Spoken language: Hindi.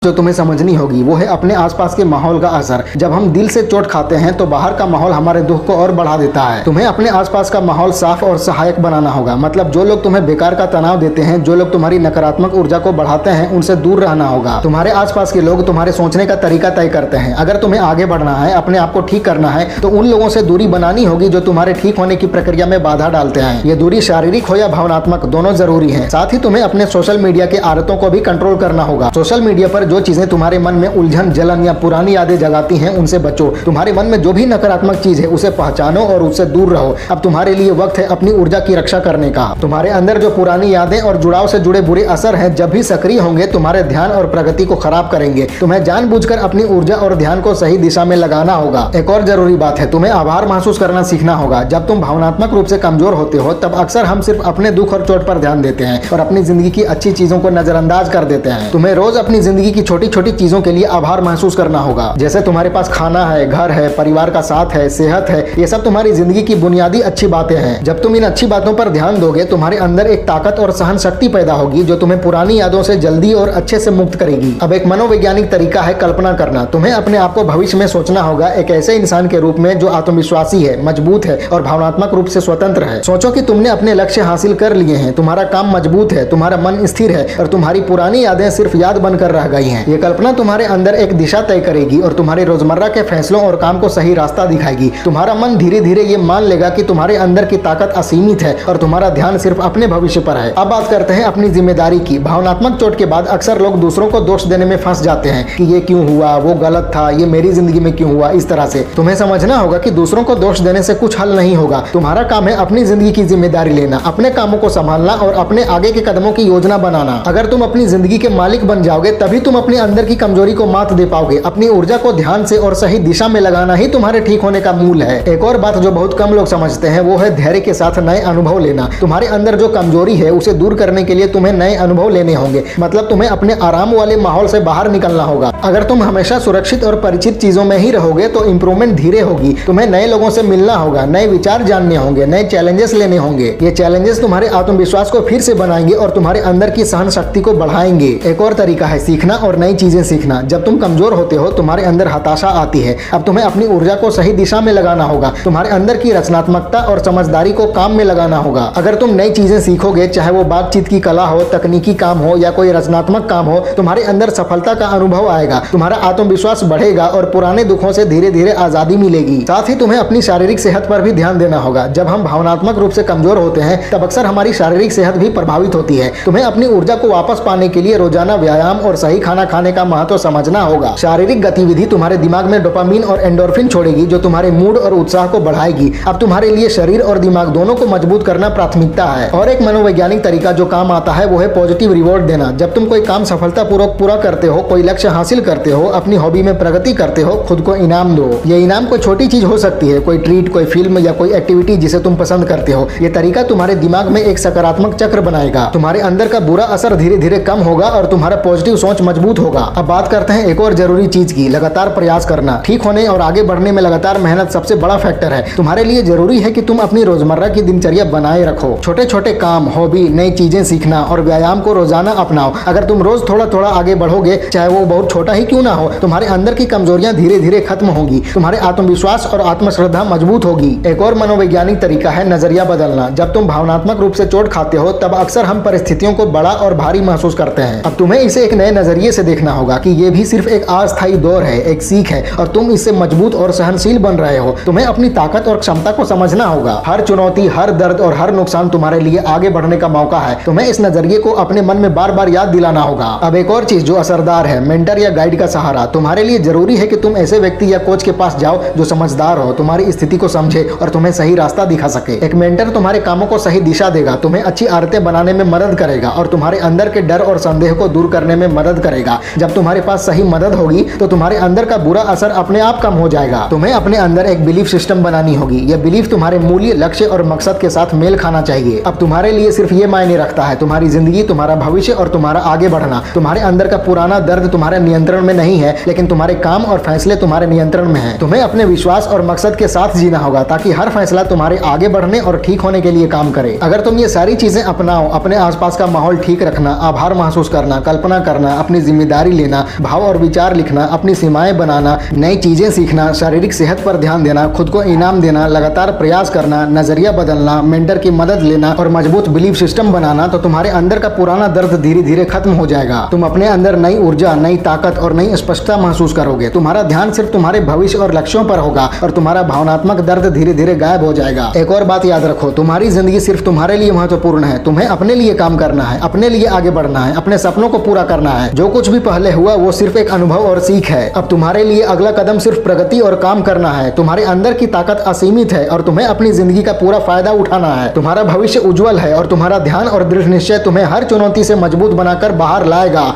जो तुम्हें समझनी होगी वो है अपने आसपास के माहौल का असर। जब हम दिल से चोट खाते हैं तो बाहर का माहौल हमारे दुख को और बढ़ा देता है। तुम्हें अपने आसपास का माहौल साफ और सहायक बनाना होगा। मतलब जो लोग तुम्हें बेकार का तनाव देते हैं, जो लोग तुम्हारी नकारात्मक ऊर्जा को बढ़ाते हैं, उनसे दूर रहना होगा। तुम्हारे आसपास के लोग तुम्हारे सोचने का तरीका तय करते हैं। अगर तुम्हें आगे बढ़ना है, अपने आप को ठीक करना है, तो उन लोगों से दूरी बनानी होगी जो तुम्हारे ठीक होने की प्रक्रिया में बाधा डालते हैं। ये दूरी शारीरिक हो या भावनात्मक, दोनों जरूरी है। साथ ही तुम्हें अपने सोशल मीडिया की आदतों को भी कंट्रोल करना होगा। सोशल मीडिया पर जो चीजें तुम्हारे मन में उलझन, जलन या पुरानी यादें जगाती हैं, उनसे बचो। तुम्हारे मन में जो भी नकारात्मक चीज है उसे पहचानो और उससे दूर रहो। अब तुम्हारे लिए वक्त है अपनी ऊर्जा की रक्षा करने का। तुम्हारे अंदर जो पुरानी यादें और जुड़ाव से जुड़े बुरे असर हैं, जब भी सक्रिय होंगे तुम्हारे ध्यान और प्रगति को खराब करेंगे। तुम्हें जानबूझकर अपनी ऊर्जा और ध्यान को सही दिशा में लगाना होगा। एक और जरूरी बात है, तुम्हें आभार महसूस करना सीखना होगा। जब तुम भावनात्मक रूप से कमजोर होते हो तब अक्सर हम सिर्फ अपने दुख और चोट पर ध्यान देते हैं और अपनी जिंदगी की अच्छी चीजों को नजरअंदाज कर देते हैं। तुम्हें रोज अपनी जिंदगी की छोटी छोटी चीजों के लिए आभार महसूस करना होगा। जैसे तुम्हारे पास खाना है, घर है, परिवार का साथ है, सेहत है, ये सब तुम्हारी जिंदगी की बुनियादी अच्छी बातें हैं। जब तुम इन अच्छी बातों पर ध्यान दोगे, तुम्हारे अंदर एक ताकत और सहन शक्ति पैदा होगी जो तुम्हें पुरानी यादों से जल्दी और अच्छे से मुक्त करेगी। अब एक मनोवैज्ञानिक तरीका है कल्पना करना। तुम्हें अपने आप को भविष्य में सोचना होगा एक ऐसे इंसान के रूप में जो आत्मविश्वासी है, मजबूत है और भावनात्मक रूप से स्वतंत्र है। सोचो कि तुमने अपने लक्ष्य हासिल कर लिए हैं, तुम्हारा काम मजबूत है, तुम्हारा मन स्थिर है और तुम्हारी पुरानी यादें सिर्फ याद बनकर रह गई हैं। ये कल्पना तुम्हारे अंदर एक दिशा तय करेगी और तुम्हारे रोजमर्रा के फैसलों और काम को सही रास्ता दिखाएगी। तुम्हारा मन धीरे धीरे ये मान लेगा कि तुम्हारे अंदर की ताकत असीमित है और तुम्हारा ध्यान सिर्फ अपने भविष्य पर है। अब बात करते हैं अपनी जिम्मेदारी की। भावनात्मक चोट के बाद अक्सर लोग दूसरों को दोष देने में फंस जाते हैं कि ये क्यों हुआ, वो गलत था, ये मेरी जिंदगी में क्यों हुआ। इस तरह से तुम्हें समझना होगा कि दूसरों को दोष देने से कुछ हल नहीं होगा। तुम्हारा काम है अपनी जिंदगी की जिम्मेदारी लेना, अपने कामों को संभालना और अपने आगे के कदमों की योजना बनाना। अगर तुम अपनी जिंदगी के मालिक बन जाओगे तभी तुम अपने अंदर की कमजोरी को मात दे पाओगे। अपनी ऊर्जा को ध्यान से और सही दिशा में लगाना ही तुम्हारे ठीक होने का मूल है। एक और बात जो बहुत कम लोग समझते हैं वो है धैर्य के साथ नए अनुभव लेना। तुम्हारे अंदर जो कमजोरी है उसे दूर करने के लिए तुम्हें नए अनुभव लेने होंगे। मतलब तुम्हें अपने आराम वाले माहौल से बाहर निकलना होगा। अगर तुम हमेशा सुरक्षित और परिचित चीजों में ही रहोगे तो इंप्रूवमेंट धीरे होगी। तुम्हें नए लोगों से मिलना होगा, नए विचार जानने होंगे, नए चैलेंजेस लेने होंगे। ये चैलेंजेस तुम्हारे आत्मविश्वास को फिर से बनाएंगे और तुम्हारे अंदर की सहन शक्ति को बढ़ाएंगे। एक और तरीका है सीखना और नई चीजें सीखना। जब तुम कमजोर होते हो तुम्हारे अंदर हताशा आती है। अब तुम्हें अपनी ऊर्जा को सही दिशा में लगाना होगा। तुम्हारे अंदर की रचनात्मकता और समझदारी को काम में लगाना होगा। अगर तुम नई चीजें सीखोगे, चाहे वो बातचीत की कला हो, तकनीकी काम हो या कोई रचनात्मक काम हो, तुम्हारे अंदर सफलता का अनुभव आएगा, तुम्हारा आत्मविश्वास बढ़ेगा और पुराने दुखों से धीरे धीरे आजादी मिलेगी। साथ ही तुम्हें अपनी शारीरिक सेहत पर भी ध्यान देना होगा। जब हम भावनात्मक रूप से कमजोर होते हैं तब अक्सर हमारी शारीरिक सेहत भी प्रभावित होती है। तुम्हें अपनी ऊर्जा को वापस पाने के लिए रोजाना व्यायाम और सही खाना खाने का महत्व समझना होगा। शारीरिक गतिविधि तुम्हारे दिमाग में डोपामीन और एंडोर्फिन छोड़ेगी जो तुम्हारे मूड और उत्साह को बढ़ाएगी। अब तुम्हारे लिए शरीर और दिमाग दोनों को मजबूत करना प्राथमिकता है। और एक मनोवैज्ञानिक तरीका जो काम आता है वो है पॉजिटिव रिवॉर्ड देना। जब तुम कोई काम सफलतापूर्वक पूरा करते हो, कोई लक्ष्य हासिल करते हो, अपनी हॉबी में प्रगति करते हो, खुद को इनाम दो। ये इनाम कोई छोटी चीज हो सकती है, कोई ट्रीट, कोई फिल्म या कोई एक्टिविटी जिसे तुम पसंद करते हो। ये तरीका तुम्हारे दिमाग में एक सकारात्मक चक्र बनाएगा। तुम्हारे अंदर का बुरा असर धीरे धीरे कम होगा और तुम्हारा पॉजिटिव सोच मजबूत होगा। अब बात करते हैं एक और जरूरी चीज की, लगातार प्रयास करना। ठीक होने और आगे बढ़ने में लगातार मेहनत सबसे बड़ा फैक्टर है। तुम्हारे लिए जरूरी है कि तुम अपनी रोजमर्रा की दिनचर्या बनाए रखो। छोटे छोटे काम, हॉबी, नई चीजें सीखना और व्यायाम को रोजाना अपनाओ। अगर तुम रोज थोड़ा थोड़ा आगे बढ़ोगे, चाहे वो बहुत छोटा ही क्यों ना हो, तुम्हारे अंदर की कमजोरियां धीरे धीरे खत्म होंगी। तुम्हारे आत्मविश्वास और आत्मश्रद्धा मजबूत होगी। एक और मनोवैज्ञानिक तरीका है नजरिया बदलना। जब तुम भावनात्मक रूप से चोट खाते हो तब अक्सर हम परिस्थितियों को बड़ा और भारी महसूस करते हैं। अब तुम्हें इसे एक नए नजरिए से देखना होगा कि ये भी सिर्फ एक अस्थायी दौर है, एक सीख है और तुम इससे मजबूत और सहनशील बन रहे हो। तुम्हें अपनी ताकत और क्षमता को समझना होगा। हर चुनौती, हर दर्द और हर नुकसान तुम्हारे लिए आगे बढ़ने का मौका है। तुम्हें इस नजरिए को अपने मन में बार बार याद दिलाना होगा। अब एक और चीज जो असरदार है, मेंटर या गाइड का सहारा। तुम्हारे लिए जरूरी है कि तुम ऐसे व्यक्ति या कोच के पास जाओ जो समझदार हो, तुम्हारी स्थिति को समझे और तुम्हें सही रास्ता दिखा सके। एक मेंटर तुम्हारे कामों को सही दिशा देगा, तुम्हें अच्छी आदतें बनाने में मदद करेगा और तुम्हारे अंदर के डर और संदेह को दूर करने में मदद करेगा। जब तुम्हारे पास सही मदद होगी तो तुम्हारे अंदर का बुरा असर अपने आप कम हो जाएगा। तुम्हें अपने अंदर एक बिलीफ सिस्टम बनानी होगी। यह बिलीफ तुम्हारे मूल्य, लक्ष्य और मकसद के साथ मेल खाना चाहिए। अब तुम्हारे लिए सिर्फ ये मायने रखता है, तुम्हारी जिंदगी, तुम्हारा भविष्य और तुम्हारा आगे बढ़ना। तुम्हारे अंदर का पुराना दर्द तुम्हारे नियंत्रण में नहीं है, लेकिन तुम्हारे काम और फैसले तुम्हारे नियंत्रण में है। तुम्हें अपने विश्वास और मकसद के साथ जीना होगा ताकि हर फैसला तुम्हारे आगे बढ़ने और ठीक होने के लिए काम करे। अगर तुम ये सारी चीजें अपनाओ, अपने आसपास का माहौल ठीक रखना, आभार महसूस करना, कल्पना करना, अपनी जिम्मेदारी लेना, भाव और विचार लिखना, अपनी सीमाएं बनाना, नई चीजें सीखना, शारीरिक सेहत पर ध्यान देना, खुद को इनाम देना, लगातार प्रयास करना, नजरिया बदलना, मेंटर की मदद लेना और मजबूत बिलीफ सिस्टम बनाना, तो तुम्हारे अंदर का पुराना दर्द धीरे धीरे खत्म हो जाएगा। तुम अपने अंदर नई ऊर्जा, नई ताकत और नई स्पष्टता महसूस करोगे। तुम्हारा ध्यान सिर्फ तुम्हारे भविष्य और लक्ष्यों पर होगा और तुम्हारा भावनात्मक दर्द धीरे धीरे गायब हो जाएगा। एक और बात याद रखो, तुम्हारी जिंदगी सिर्फ तुम्हारे लिए महत्वपूर्ण है। तुम्हें अपने लिए काम करना है, अपने लिए आगे बढ़ना है, अपने सपनों को पूरा करना है। जो कुछ भी पहले हुआ वो सिर्फ एक अनुभव और सीख है। अब तुम्हारे लिए अगला कदम सिर्फ प्रगति और काम करना है। तुम्हारे अंदर की ताकत असीमित है और तुम्हें अपनी जिंदगी का पूरा फायदा उठाना है। तुम्हारा भविष्य उज्जवल है और तुम्हारा ध्यान और दृढ़ निश्चय तुम्हें हर चुनौती से मजबूत बनाकर बाहर लाएगा।